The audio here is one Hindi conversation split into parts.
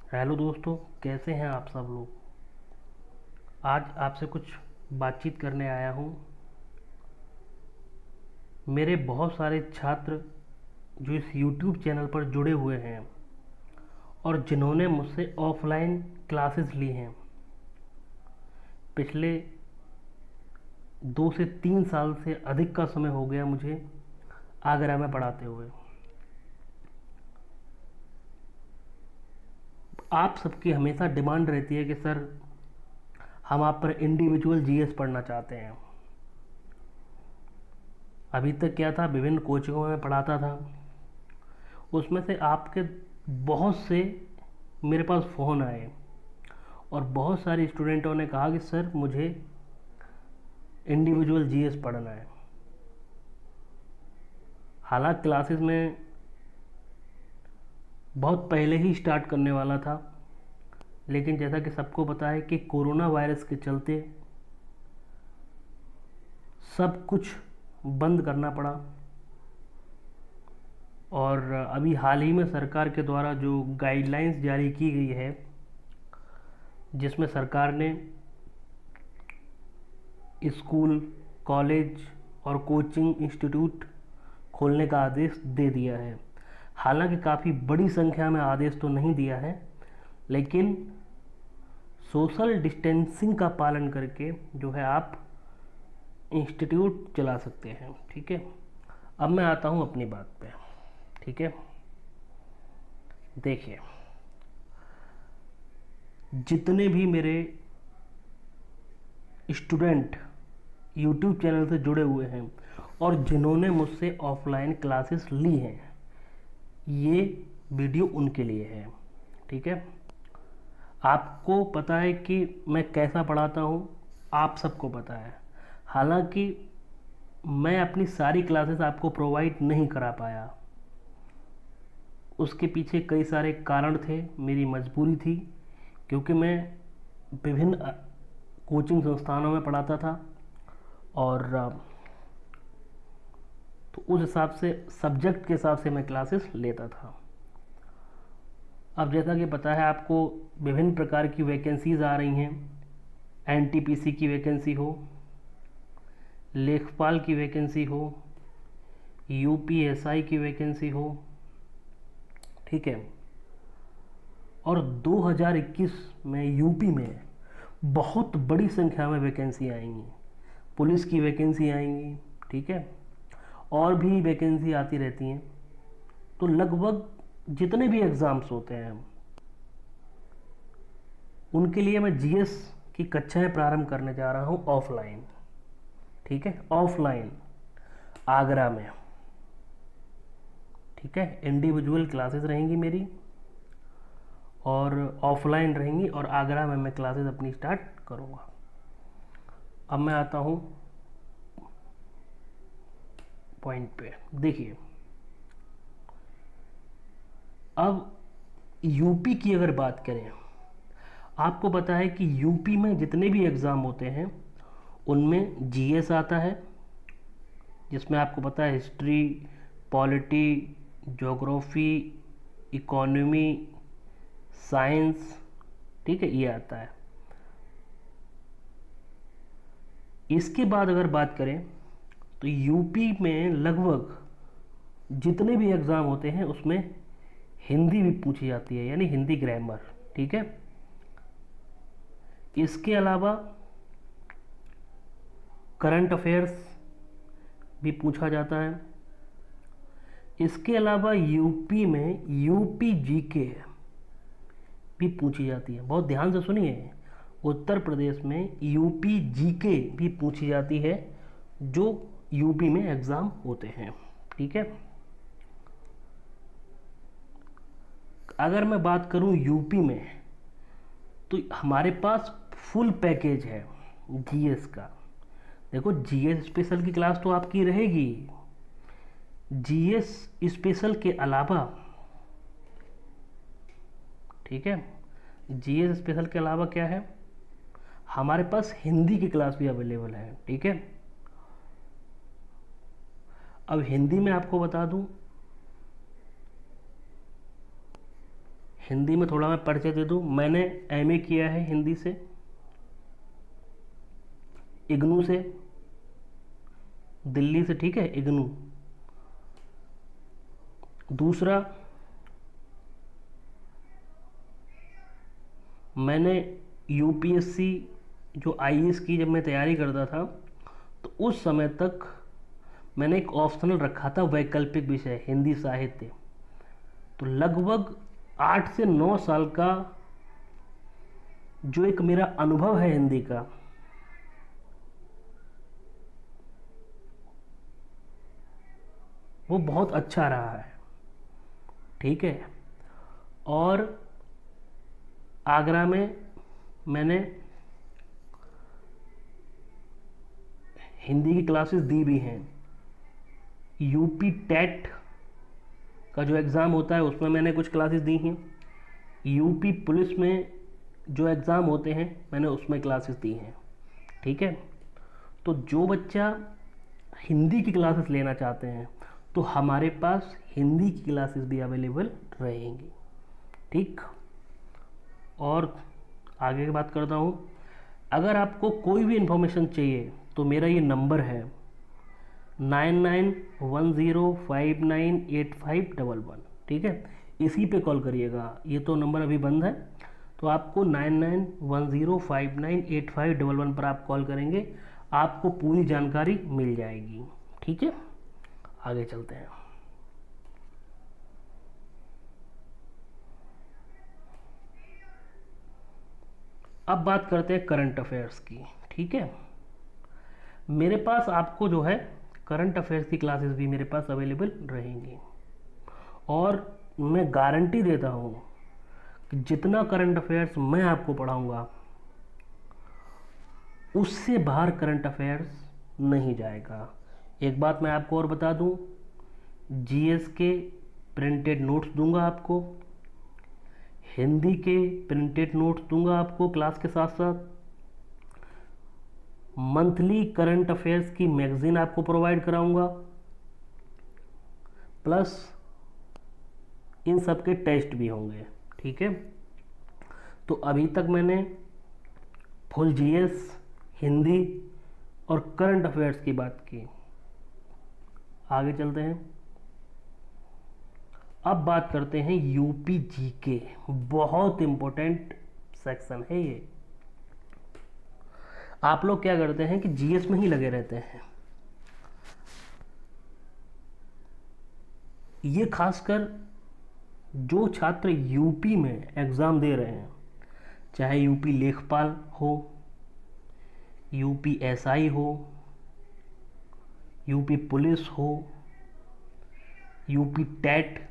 हेलो दोस्तों, कैसे हैं आप सब लोग। आज आपसे कुछ बातचीत करने आया हूँ। मेरे बहुत सारे छात्र जो इस यूट्यूब चैनल पर जुड़े हुए हैं और जिन्होंने मुझसे ऑफलाइन क्लासेस ली हैं पिछले 2 से 3 साल से अधिक का समय हो गया मुझे आगरा में पढ़ाते हुए। आप सबकी हमेशा डिमांड रहती है कि सर, हम आप पर इंडिविजुअल जीएस पढ़ना चाहते हैं। अभी तक क्या था, विभिन्न कोचिंगों में पढ़ाता था। उसमें से आपके बहुत से मेरे पास फ़ोन आए और बहुत सारे स्टूडेंटों ने कहा कि सर, मुझे इंडिविजुअल जीएस पढ़ना है। हालांकि क्लासेस में बहुत पहले ही स्टार्ट करने वाला था, लेकिन जैसा कि सबको पता है कि कोरोना वायरस के चलते सब कुछ बंद करना पड़ा। और अभी हाल ही में सरकार के द्वारा जो गाइडलाइंस जारी की गई है, जिसमें सरकार ने स्कूल, कॉलेज और कोचिंग इंस्टीट्यूट खोलने का आदेश दे दिया है। हालांकि काफ़ी बड़ी संख्या में आदेश तो नहीं दिया है, लेकिन सोशल डिस्टेंसिंग का पालन करके जो है आप इंस्टीट्यूट चला सकते हैं। ठीक है, अब मैं आता हूँ अपनी बात पे। ठीक है, देखिए, जितने भी मेरे स्टूडेंट यूट्यूब चैनल से जुड़े हुए हैं और जिन्होंने मुझसे ऑफलाइन क्लासेस ली हैं, ये वीडियो उनके लिए है। ठीक है, आपको पता है कि मैं कैसा पढ़ाता हूँ, आप सबको पता है। हालांकि मैं अपनी सारी क्लासेस आपको प्रोवाइड नहीं करा पाया, उसके पीछे कई सारे कारण थे, मेरी मजबूरी थी, क्योंकि मैं विभिन्न कोचिंग संस्थानों में पढ़ाता था और तो उस हिसाब से सब्जेक्ट के हिसाब से मैं क्लासेस लेता था। अब जैसा कि पता है आपको, विभिन्न प्रकार की वैकेंसीज़ आ रही हैं। एनटीपीसी की वैकेंसी हो, लेखपाल की वैकेंसी हो, यूपीएसआई की वैकेंसी हो। ठीक है, और 2021 में यूपी में बहुत बड़ी संख्या में वैकेंसी आएंगी। पुलिस की वैकेंसी आएंगी। ठीक है, और भी वैकेंसी आती रहती हैं। तो लगभग जितने भी एग्ज़ाम्स होते हैं, उनके लिए मैं जीएस की कक्षाएं प्रारंभ करने जा रहा हूं ऑफलाइन। ठीक है, ऑफलाइन आगरा में। ठीक है, इंडिविजुअल क्लासेस रहेंगी मेरी और ऑफलाइन रहेंगी, और आगरा में मैं क्लासेस अपनी स्टार्ट करूँगा। अब मैं आता हूँ पॉइंट पे। देखिए, अब यूपी की अगर बात करें, आपको पता है कि यूपी में जितने भी एग्ज़ाम होते हैं उनमें जीएस आता है, जिसमें आपको पता है history, polity, geography, economy, science. ठीक है, ये आता है। इसके बाद अगर बात करें तो यूपी में लगभग जितने भी एग्ज़ाम होते हैं उसमें हिंदी भी पूछी जाती है, यानी हिंदी ग्रामर। ठीक है, इसके अलावा करंट अफेयर्स भी पूछा जाता है। इसके अलावा यूपी में यूपी जीके भी पूछी जाती है। बहुत ध्यान से सुनिए, उत्तर प्रदेश में यूपी जीके भी पूछी जाती है, जो यूपी में एग्ज़ाम होते हैं। ठीक है, अगर मैं बात करूं यूपी में, तो हमारे पास फुल पैकेज है जीएस का। देखो, जीएस स्पेशल की क्लास तो आपकी रहेगी। जीएस स्पेशल के अलावा, ठीक है, जीएस स्पेशल के अलावा क्या है, हमारे पास हिंदी की क्लास भी अवेलेबल है। ठीक है, अब हिंदी में आपको बता दूं, हिंदी में थोड़ा मैं परिचय दे दूँ। मैंने एमए किया है हिंदी से, इग्नू से, दिल्ली से, ठीक है, इग्नू। दूसरा, मैंने यूपीएससी जो आईएएस की जब मैं तैयारी करता था तो उस समय तक मैंने एक ऑप्शनल रखा था वैकल्पिक विषय हिंदी साहित्य। तो लगभग 8 से 9 साल का जो एक मेरा अनुभव है हिंदी का, वो बहुत अच्छा रहा है, ठीक है। और आगरा में मैंने हिंदी की क्लासेस दी भी हैं। यूपी टेट का जो एग्ज़ाम होता है उसमें मैंने कुछ क्लासेस दी हैं। यूपी पुलिस में जो एग्ज़ाम होते हैं मैंने उसमें क्लासेस दी हैं, ठीक है। तो जो बच्चा हिंदी की क्लासेस लेना चाहते हैं तो हमारे पास हिंदी की क्लासेस भी अवेलेबल रहेंगी, ठीक। और आगे की बात करता हूँ। अगर आपको कोई भी इन्फॉर्मेशन चाहिए तो मेरा ये नंबर है 9910598511, ठीक है। इसी पे कॉल करिएगा, ये तो नंबर अभी बंद है, तो आपको 9910598511 पर आप कॉल करेंगे, आपको पूरी जानकारी मिल जाएगी, ठीक है। आगे चलते हैं। अब बात करते हैं करंट अफेयर्स की, ठीक है। मेरे पास आपको जो है करंट अफेयर्स की क्लासेस भी मेरे पास अवेलेबल रहेंगी, और मैं गारंटी देता हूँ कि जितना करंट अफेयर्स मैं आपको पढ़ाऊँगा उससे बाहर करंट अफेयर्स नहीं जाएगा। एक बात मैं आपको और बता दूँ, जीएस के प्रिंटेड नोट्स दूंगा आपको, हिंदी के प्रिंटेड नोट्स दूंगा आपको क्लास के साथ साथ, मंथली करंट अफेयर्स की मैगजीन आपको प्रोवाइड कराऊंगा, प्लस इन सब के टेस्ट भी होंगे, ठीक है। तो अभी तक मैंने फुल जीएस, हिंदी और करंट अफेयर्स की बात की। आगे चलते हैं। अब बात करते हैं यूपी जीके। बहुत इंपॉर्टेंट सेक्शन है ये। आप लोग क्या करते हैं कि जीएस में ही लगे रहते हैं। ये खासकर जो छात्र यूपी में एग्ज़ाम दे रहे हैं, चाहे यूपी लेखपाल हो, यूपी एसआई हो, यूपी पुलिस हो, यूपी टेट,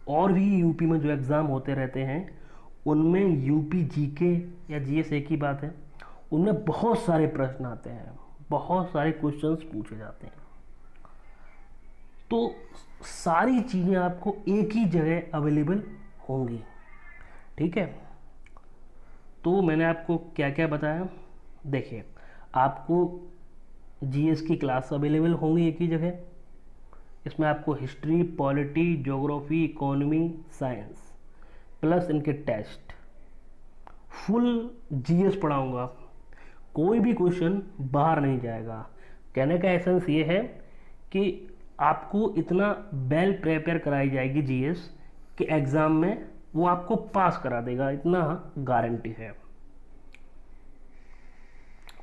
और भी यूपी में जो एग्ज़ाम होते रहते हैं उनमें यूपी जीके या जीएस एक ही बात है, उनमें बहुत सारे प्रश्न आते हैं, बहुत सारे क्वेश्चंस पूछे जाते हैं। तो सारी चीज़ें आपको एक ही जगह अवेलेबल होंगी, ठीक है। तो मैंने आपको क्या क्या बताया, देखिए, आपको जीएस की क्लास अवेलेबल होंगी एक ही जगह। इसमें आपको history, polity, geography, economy, science, plus इनके टेस्ट, फुल जीएस पढ़ाऊंगा, कोई भी क्वेश्चन बाहर नहीं जाएगा। कहने का एसेंस ये है कि आपको इतना वेल प्रिपेयर कराई जाएगी जीएस कि एग्ज़ाम में वो आपको पास करा देगा, इतना गारंटी है,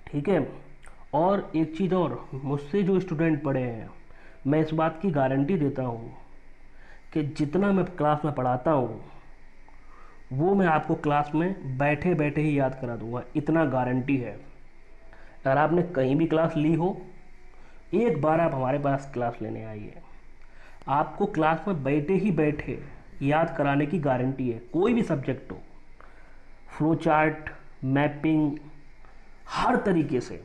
ठीक है। और एक चीज़ और, मुझसे जो स्टूडेंट पढ़े हैं, मैं इस बात की गारंटी देता हूँ कि जितना मैं क्लास में पढ़ाता हूँ वो मैं आपको क्लास में बैठे बैठे ही याद करा दूँगा, इतना गारंटी है। अगर आपने कहीं भी क्लास ली हो, एक बार आप हमारे पास क्लास लेने आइए, आपको क्लास में बैठे ही बैठे याद कराने की गारंटी है। कोई भी सब्जेक्ट हो, फ्लो चार्ट, मैपिंग, हर तरीके से।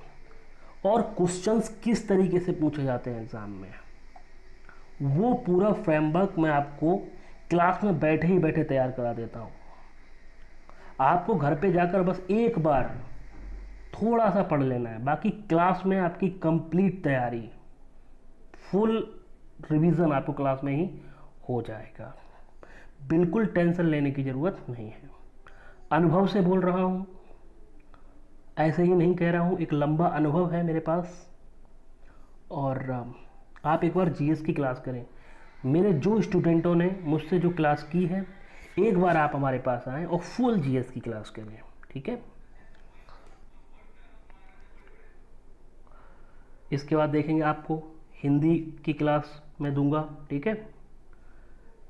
और क्वेश्चंस किस तरीके से पूछे जाते हैं एग्ज़ाम में, वो पूरा फ्रेमवर्क मैं आपको क्लास में बैठे ही बैठे तैयार करा देता हूँ। आपको घर पे जाकर बस एक बार थोड़ा सा पढ़ लेना है, बाकी क्लास में आपकी कंप्लीट तैयारी, फुल रिवीजन आपको क्लास में ही हो जाएगा। बिल्कुल टेंशन लेने की ज़रूरत नहीं है। अनुभव से बोल रहा हूँ, ऐसे ही नहीं कह रहा हूँ, एक लंबा अनुभव है मेरे पास। और आप एक बार जीएस की क्लास करें। मेरे जो स्टूडेंटों ने मुझसे जो क्लास की है, एक बार आप हमारे पास आएँ और फुल जीएस की क्लास करें, ठीक है। इसके बाद देखेंगे आपको हिंदी की क्लास मैं दूंगा, ठीक है।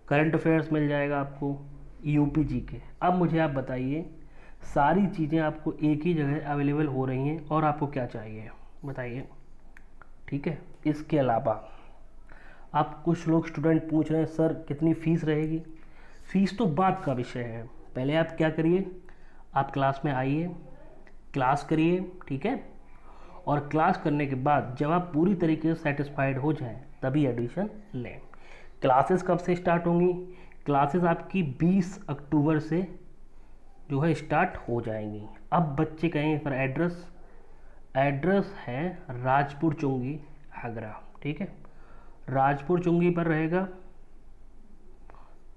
करंट अफेयर्स मिल जाएगा आपको, यूपी जीके। अब मुझे आप बताइए, सारी चीज़ें आपको एक ही जगह अवेलेबल हो रही हैं और आपको क्या चाहिए बताइए, ठीक है। इसके अलावा आप कुछ लोग स्टूडेंट पूछ रहे हैं सर कितनी फ़ीस रहेगी। फ़ीस तो बात का विषय है, पहले आप क्या करिए, आप क्लास में आइए, क्लास करिए, ठीक है। और क्लास करने के बाद जब आप पूरी तरीके से सेटिस्फाइड हो जाएं तभी एडमिशन लें। क्लासेस कब से स्टार्ट होंगी? क्लासेस आपकी 20 अक्टूबर से जो है स्टार्ट हो जाएंगी। अब बच्चे कहेंगे सर एड्रेस, एड्रेस है राजपुर चुंगी आगरा, ठीक है। राजपुर चुंगी पर रहेगा,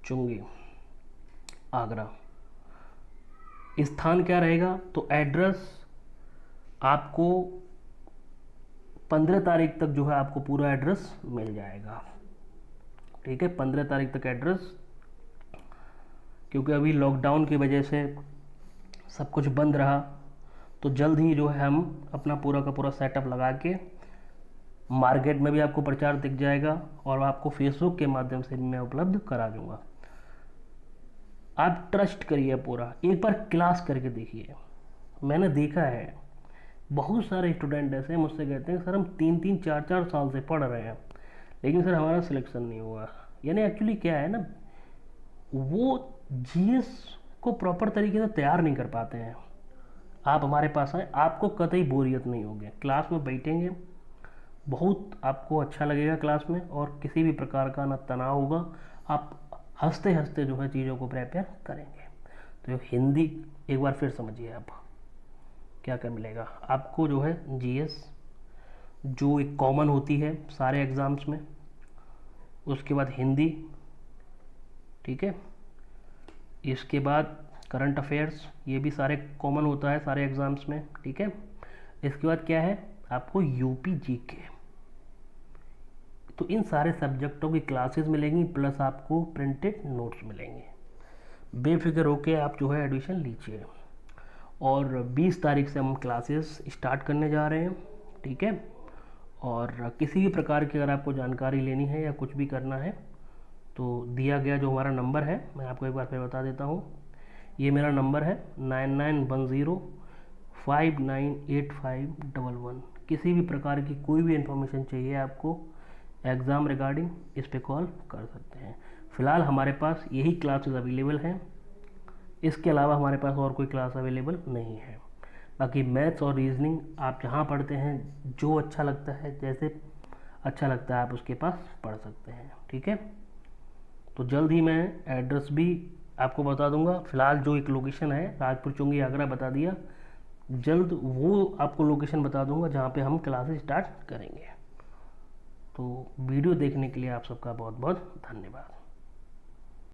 चुंगी आगरा। स्थान क्या रहेगा? तो एड्रेस आपको 15 तारीख तक जो है आपको पूरा एड्रेस मिल जाएगा, ठीक है। 15 तारीख तक एड्रेस, क्योंकि अभी लॉकडाउन की वजह से सब कुछ बंद रहा, तो जल्द ही जो है हम अपना पूरा का पूरा सेटअप लगा के मार्केट में भी आपको प्रचार दिख जाएगा और आपको फेसबुक के माध्यम से भी मैं उपलब्ध करा दूंगा। आप ट्रस्ट करिए, पूरा एक बार क्लास करके देखिए। मैंने देखा है बहुत सारे स्टूडेंट ऐसे मुझसे कहते हैं सर हम 3-3 4-4 साल से पढ़ रहे हैं लेकिन सर हमारा सिलेक्शन नहीं हुआ। यानी एक्चुअली क्या है ना, वो जीएस को प्रॉपर तरीके से तैयार नहीं कर पाते हैं। आप हमारे पास आए, आपको कतई बोरियत नहीं होगी। क्लास में बैठेंगे, बहुत आपको अच्छा लगेगा क्लास में, और किसी भी प्रकार का ना तनाव होगा। आप हंसते हंसते जो है चीज़ों को प्रिपेयर करेंगे। तो हिंदी एक बार फिर समझिए, आप क्या क्या मिलेगा आपको, जो है जीएस जो एक कॉमन होती है सारे एग्ज़ाम्स में, उसके बाद हिंदी, ठीक है। इसके बाद करंट अफेयर्स, ये भी सारे कॉमन होता है सारे एग्ज़ाम्स में, ठीक है। इसके बाद क्या है आपको यूपी जीके। तो इन सारे सब्जेक्टों की क्लासेस मिलेंगी, प्लस आपको प्रिंटेड नोट्स मिलेंगे। बेफिक्र होकर आप जो है एडमिशन लीजिए। और 20 तारीख से हम क्लासेस स्टार्ट करने जा रहे हैं, ठीक है। और किसी भी प्रकार की अगर आपको जानकारी लेनी है या कुछ भी करना है तो दिया गया जो हमारा नंबर है मैं आपको एक बार फिर बता देता हूँ। ये मेरा नंबर है 9910598511। किसी भी प्रकार की कोई भी इन्फॉर्मेशन चाहिए आपको एग्ज़ाम रिगार्डिंग, इस पे कॉल कर सकते हैं। फ़िलहाल हमारे पास यही क्लासेस अवेलेबल हैं, इसके अलावा हमारे पास और कोई क्लास अवेलेबल नहीं है। बाकी मैथ्स और रीजनिंग आप जहाँ पढ़ते हैं, जो अच्छा लगता है, जैसे अच्छा लगता है आप उसके पास पढ़ सकते हैं, ठीक है। तो जल्द ही मैं एड्रेस भी आपको बता दूंगा। फ़िलहाल जो एक लोकेशन है राजपुर चुंगी आगरा बता दिया, जल्द वो आपको लोकेशन बता दूंगा जहाँ पे हम क्लासेस स्टार्ट करेंगे। तो वीडियो देखने के लिए आप सबका बहुत बहुत धन्यवाद।